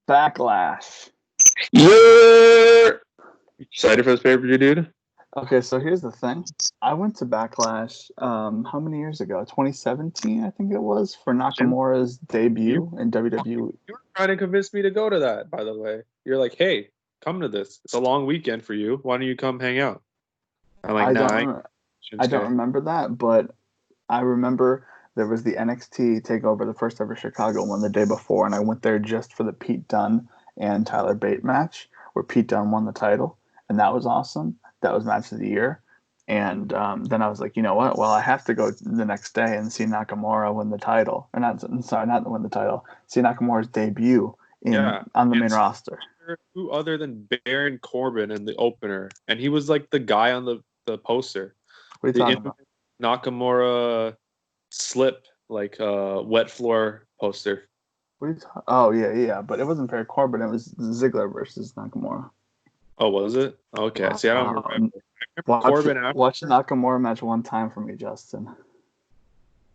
Backlash. Yeah. Excited for this pay-per-view, dude? Okay, so here's the thing. I went to Backlash how many years ago? 2017, I think it was, for Shin, Nakamura's you debut in WWE. you were trying to convince me to go to that, by the way. You're like, hey, come to this. It's a long weekend for you. Why don't you come hang out? I'm like, I nah, don't I ain't rem- I don't Shinsuke. remember that, but I remember there was the NXT takeover, the first ever Chicago one the day before, and I went there just for the Pete Dunne and Tyler Bate match, where Pete Dunne won the title, and that was awesome. That was match of the year. And then I was like, you know what? Well, I have to go the next day and see Nakamura win the title, or not? Sorry, not win the title. See Nakamura's debut in Yeah. on the main It's roster. who other than Baron Corbin in the opener? And he was like the guy on the poster. What are you The talking infamous about? Nakamura slip, like wet floor poster. Oh yeah, yeah, but it wasn't Baron Corbin. It was Ziggler versus Nakamura. Oh, was it? Okay. See, I don't remember. Wow. I remember Watch Corbin watch the after. Nakamura match one time for me, Justin.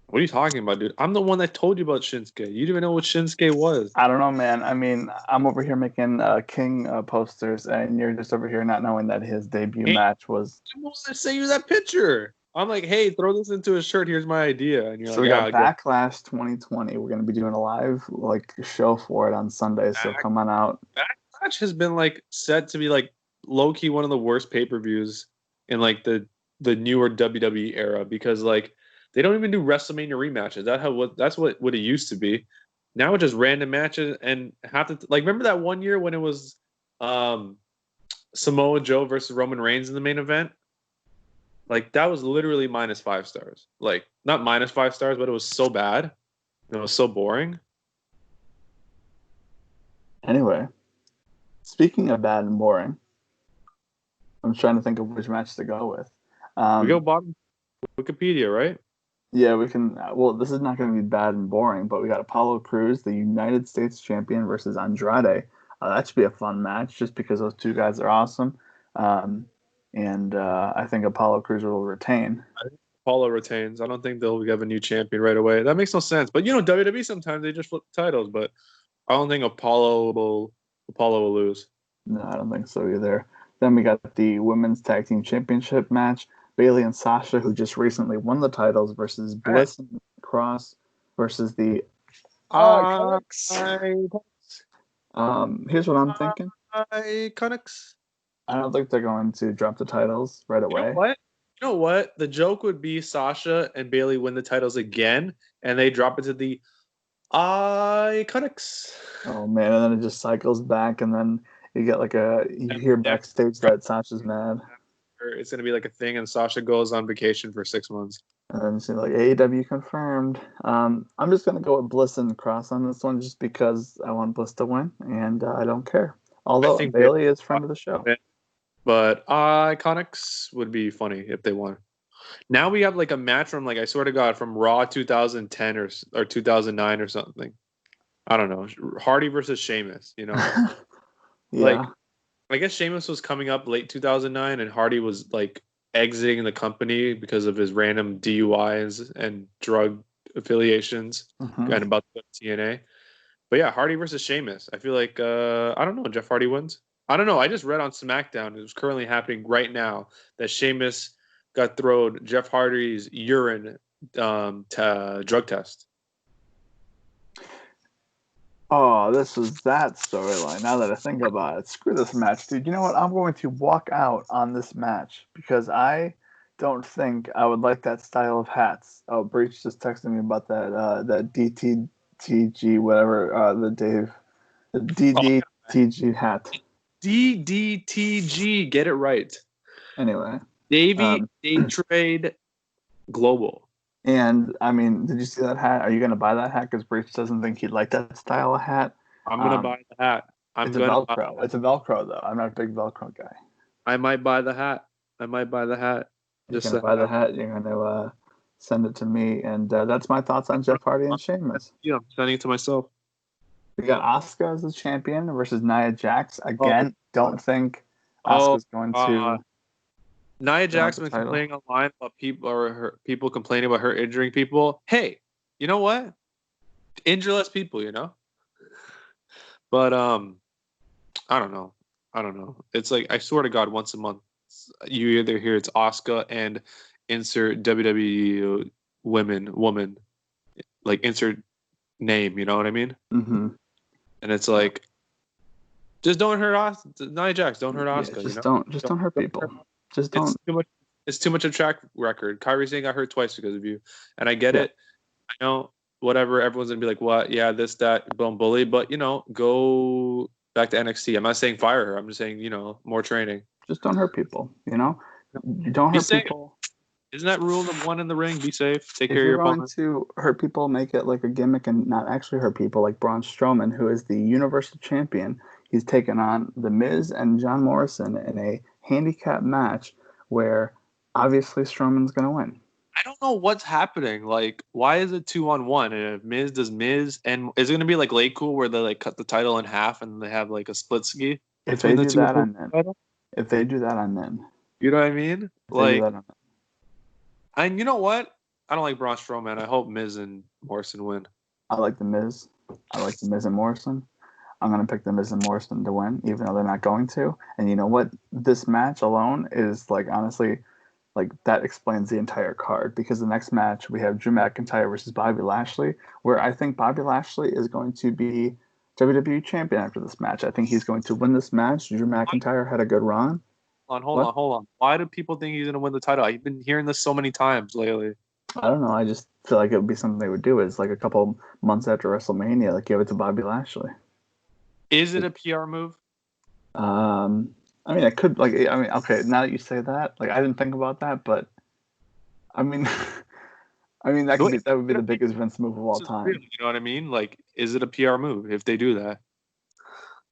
What are you talking about, dude? I'm the one that told you about Shinsuke. You didn't even know what Shinsuke was. I don't know, man. I mean, I'm over here making King posters, and you're just over here not knowing that his debut Hey, match was. I'm the one that sent you that picture. I'm like, hey, throw this into a shirt. Here's my idea. And you're So like, we yeah, got I'll go Backlash 2020. We're gonna be doing a live show for it on Sunday. So back. come on out. Backlash has been like set to be like low key one of the worst pay per views in like the newer WWE era because like they don't even do WrestleMania rematches. That's what it used to be. Now it's just random matches and have to like remember that one year when it was um Samoa Joe versus Roman Reigns in the main event? Like that was literally -5 stars. Like not -5 stars, but it was so bad. It was so boring. Anyway, speaking of bad and boring, I'm trying to think of which match to go with. We go Um, bottom Wikipedia, right? yeah, we can. Well, this is not going to be bad and boring, but we got Apollo Crews, the United States champion, versus Andrade. That should be a fun match, just because those two guys are awesome. Um, and I think Apollo Crews will retain. Paulo retains. I don't think they'll have a new champion right away. That makes no sense. But you know, WWE sometimes they just flip the titles, but I don't think Apollo will lose. No, I don't think so either. Then we got the women's tag team championship match: Bailey and Sasha, who just recently won the titles, versus Hey. Bliss and Cross versus the Iconics. Iconics. Here's what I'm thinking. Iconics. I don't think they're going to drop the titles right You know away. what? You know what? The joke would be Sasha and Bailey win the titles again, and they drop it to the Iconics. Oh man, and then it just cycles back, and then you get you hear Never, backstage that Sasha's mad, it's gonna be like a thing, and Sasha goes on vacation for 6 months. and then she's like AEW confirmed. I'm just gonna go with Bliss and Cross on this one, just because I want Bliss to win, and I don't care. I Although think Bailey, Bailey is friend of the show. but Iconics would be funny if they won. Now we have like a match from like I swear to God from Raw 2010 or 2009 or something. I don't know. Hardy versus Sheamus. You know, like Yeah. I guess Sheamus was coming up late 2009, and Hardy was like exiting the company because of his random DUIs and drug affiliations, Hmm. and about to go to TNA. But yeah, Hardy versus Sheamus. I feel like I don't know. Jeff Hardy wins. I don't know. I just read on SmackDown. It was currently happening right now that Sheamus got thrown Jeff Hardy's urine drug test. Oh, this was that storyline. Now that I think about it, screw this match, dude. You know what? I'm going to walk out on this match because I don't think I would like that style of hats. Oh, Breach just texted me about that DTTG whatever the Oh, DDTG hat. DDTG. Get it right. Anyway, Davy um, Day Trade Global. and I mean, did you see that hat? Are you gonna buy that hat? Because Breach doesn't think he'd like that style of hat. I'm gonna Um, buy the hat. I'm it's a gonna buy Velcro. the hat. It's a Velcro though. I'm not a big Velcro guy. I might buy the hat. I might buy the hat. You're Just gonna the buy the hat. hat. You're gonna send it to me, and that's my thoughts on Jeff Hardy and Sheamus. Yeah, I'm sending it to myself. We got Asuka as the champion versus Nia Jax. Oh, Again, don't think oh, Asuka's going uh, to Nia grab Jax the been title. complaining online about people complaining about her injuring people. Hey, you know what? Injure less people. You know, But I don't know. It's like, I swear to God, once a month you either hear it's Asuka and insert WWE woman, like insert name. You know what I mean? Mm-hmm. And it's like, just don't hurt Nia Jax. Don't hurt Yeah, Asuka. just don't hurt people. Just don't. It's too much of a track record. Kyrie Sane got hurt twice because of you, and I get Yeah. it. I know, whatever. Everyone's gonna be like, "What? Yeah, this, that, boom, bully." But go back to NXT. I'm not saying fire her. I'm just saying, more training. Just don't hurt people. You don't Be hurt safe. people. Isn't that rule number one in the ring? Be safe. Take If care of you're your going opponent. to hurt people, make it like a gimmick and not actually hurt people, like Braun Strowman, who is the Universal Champion. He's taken on The Miz and John Morrison in a handicap match where obviously Strowman's going to win. I don't know what's happening. Like, why is it 2-on-1? And if Miz does Miz, and is it gonna be like late cool where they like cut the title in half and they have like a split ski If they between the do two? that, I'm in. If they do that, I'm in. You know what I mean? If they do Like, that, I'm in. and you know what? I don't like Braun Strowman. I hope Miz and Morrison win. I like The Miz. I like The Miz and Morrison. I'm going to pick The Miz and Morrison to win, even though they're not going to. And you know what? This match alone is, like, honestly, like, that explains the entire card. Because the next match, we have Drew McIntyre versus Bobby Lashley, where I think Bobby Lashley is going to be WWE champion after this match. I think he's going to win this match. Drew McIntyre had a good run. Hold on. Why do people think he's gonna win the title? I've been hearing this so many times lately. I don't know. I just feel like it would be something they would do. Is like a couple months after WrestleMania, like give it to Bobby Lashley. Is it a PR move? I mean, I could like. I mean, okay. Now that you say that, like, I didn't think about that, but I mean, that would be the biggest Vince move of all time. You know what I mean? Like, is it a PR move if they do that?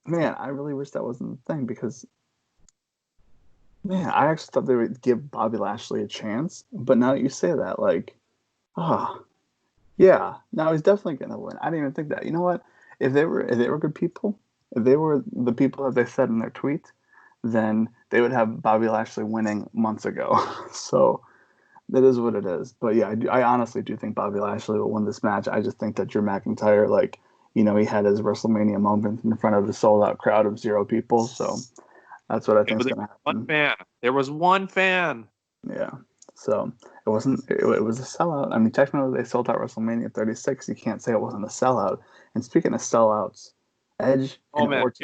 Man, I really wish that wasn't the thing because, man, I actually thought they would give Bobby Lashley a chance. But now that you say that, like, yeah, no, he's definitely gonna win. I didn't even think that. You know what? If they were good people, if they were the people that they said in their tweet, then they would have Bobby Lashley winning months ago. So that is what it is. But yeah, I honestly do think Bobby Lashley will win this match. I just think that Drew McIntyre, like, he had his WrestleMania moment in front of a sold out crowd of 0 people. So that's what I think is going to happen. One fan. There was one fan. Yeah. So it wasn't. It was a sellout. I mean, technically they sold out WrestleMania 36. You can't say it wasn't a sellout. And speaking of sellouts, Edge and man, Orton.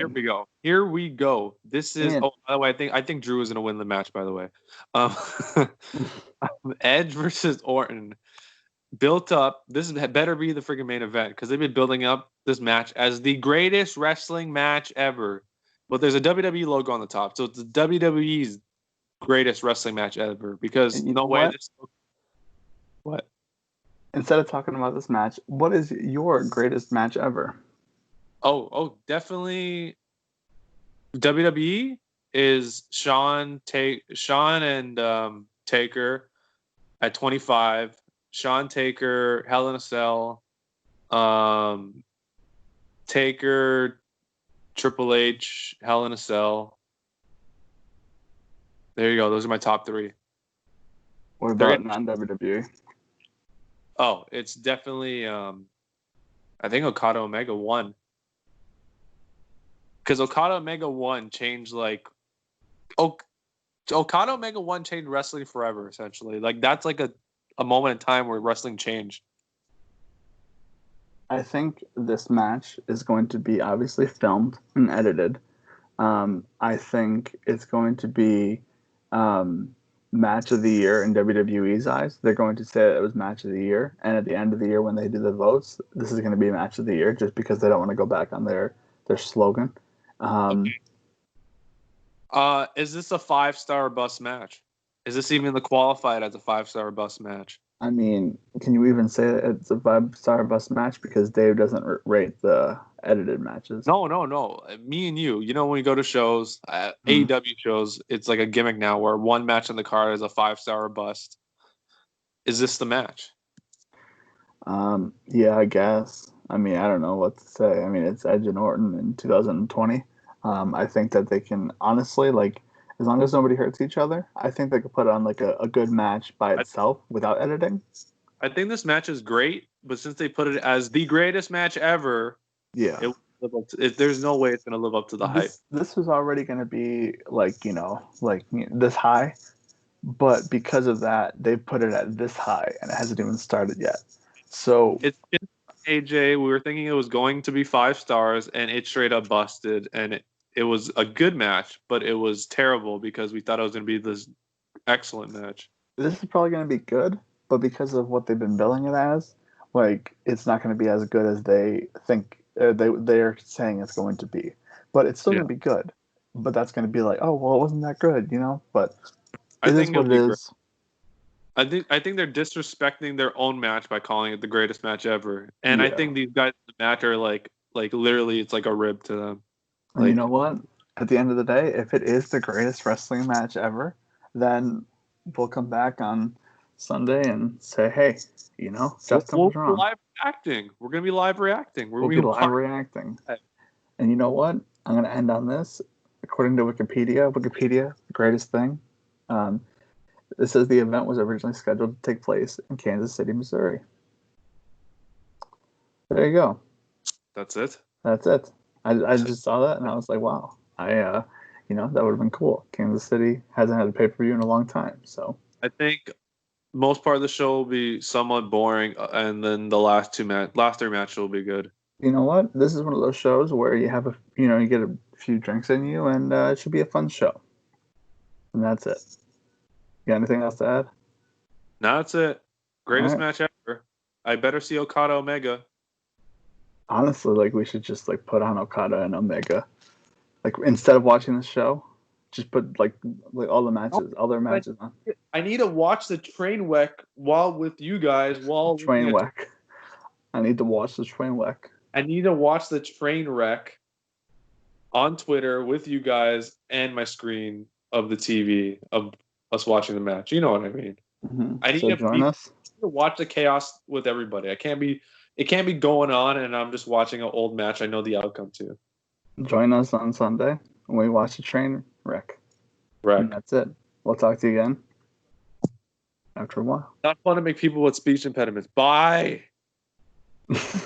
Here we go. This is. By the way, I think Drew is going to win the match. By the way, Edge versus Orton, built up. This better be the freaking main event because they've been building up this match as the greatest wrestling match ever. But there's a WWE logo on the top, so it's the WWE's greatest wrestling match ever. Because no way. What? Instead of talking about this match, what is your greatest match ever? Oh, definitely. WWE is Shawn and Taker at 25. Shawn Taker, Hell in a Cell. Taker, Triple H, Hell in a Cell. There you go. Those are my top 3. What about non-WWE? Oh, it's definitely I think Okada Omega 1. Because Okada Omega 1 changed Okada Omega 1 changed wrestling forever, essentially. Like, that's like a moment in time where wrestling changed. I think this match is going to be obviously filmed and edited. I think it's going to be match of the year in WWE's eyes. They're going to say that it was match of the year. And at the end of the year, when they do the votes, this is going to be match of the year just because they don't want to go back on their slogan. Is this a 5-star bus match? Is this even the qualified as a 5-star bus match? I mean, can you even say that it's a 5-star bus match? Because Dave doesn't rate the edited matches. No. Me and you, when we go to shows, AEW shows, it's like a gimmick now where one match on the card is a 5-star or bust. Is this the match? Yeah, I guess. I mean, I don't know what to say. I mean, it's Edge and Orton in 2020. I think that they can, honestly, like, as long as nobody hurts each other, I think they could put on like a good match by itself without editing. I think this match is great, but since they put it as the greatest match ever, yeah, it live up to, there's no way it's gonna live up to the hype. This was already going to be this high, but because of that, they put it at this high, and it hasn't even started yet. So It's just AJ. We were thinking it was going to be 5 stars, and it straight up busted. And it was a good match, but it was terrible because we thought it was going to be this excellent match. this is probably going to be good, but because of what they've been billing it as, like it's not going to be as good as they think they're saying it's going to be. But it's still going to be good. But that's going to be like, oh well, it wasn't that good, you know. But it is what it is. I think they're disrespecting their own match by calling it the greatest match ever. And I think these guys in the match are like literally it's like a rib to them. And you know what? At the end of the day, if it is the greatest wrestling match ever, then we'll come back on Sunday and say, hey, you know, Justin was wrong. Live reacting. We're gonna be live reacting. We'll be live reacting. And you know what? I'm gonna end on this. According to Wikipedia, the greatest thing. It says the event was originally scheduled to take place in Kansas City, Missouri. There you go. That's it. That's it. I just saw that and I was like, wow. That would have been cool. Kansas City hasn't had a pay-per-view in a long time, so I think most part of the show will be somewhat boring, and then the last 3 matches will be good. You know what? This is one of those shows where you have you get a few drinks in you, and it should be a fun show. And that's it. You got anything else to add? No, that's it. Greatest match ever. I better see Okada Omega. Honestly, we should just put on Okada and Omega. Instead of watching the show, just put all the matches, all their matches on. I need to watch the train wreck while with you guys. Train wreck. I need to watch the train wreck. I need to watch the train wreck on Twitter with you guys and my screen of the TV of us watching the match. You know what I mean? Mm-hmm. I need to join us. To watch the chaos with everybody. It can't be going on and I'm just watching an old match I know the outcome to. Join us on Sunday when we watch the train wreck. And that's it. We'll talk to you again after a while. Not fun to make people with speech impediments. Bye.